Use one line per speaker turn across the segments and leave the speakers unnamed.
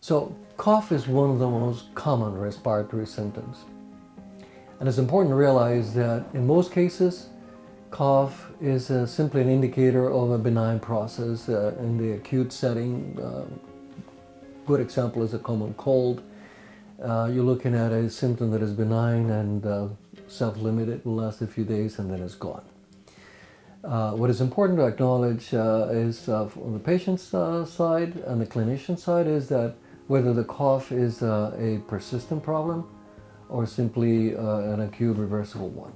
So cough is one of the most common respiratory symptoms. And it's important to realize that in most cases, cough is simply an indicator of a benign process in the acute setting. Good example is a common cold. You're looking at a symptom that is benign and self-limited, will last a few days and then it's gone. What is important to acknowledge is from the patient's side and the clinician side is that whether the cough is a persistent problem or simply an acute reversible one.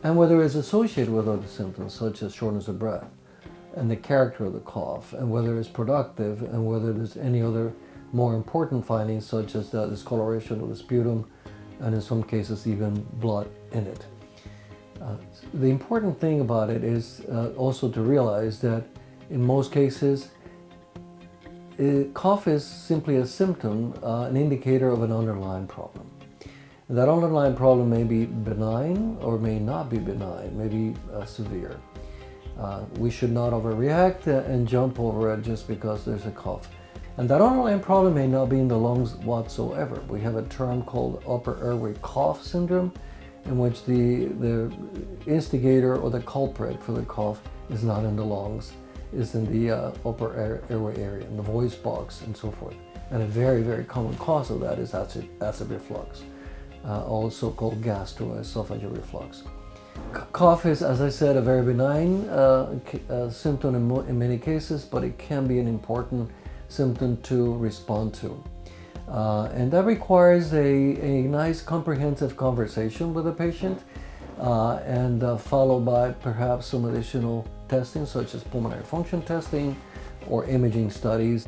And whether it's associated with other symptoms such as shortness of breath and the character of the cough, and whether it's productive, and whether there's any other more important findings such as discoloration of the sputum and in some cases even blood in it. The important thing about it is also to realize that in most cases cough is simply a symptom, an indicator of an underlying problem. And that underlying problem may be benign or may not be benign, may be severe. We should not overreact and jump over it just because there's a cough. And that underlying problem may not be in the lungs whatsoever. We have a term called upper airway cough syndrome, in which the instigator or the culprit for the cough is not in the lungs, is in the upper airway area, in the voice box and so forth. And a very, very common cause of that is acid reflux, also called gastroesophageal reflux. Cough is, as I said, a very benign symptom in many cases, but it can be an important symptom to respond to. And that requires a nice comprehensive conversation with the patient and followed by perhaps some additional testing such as pulmonary function testing or imaging studies.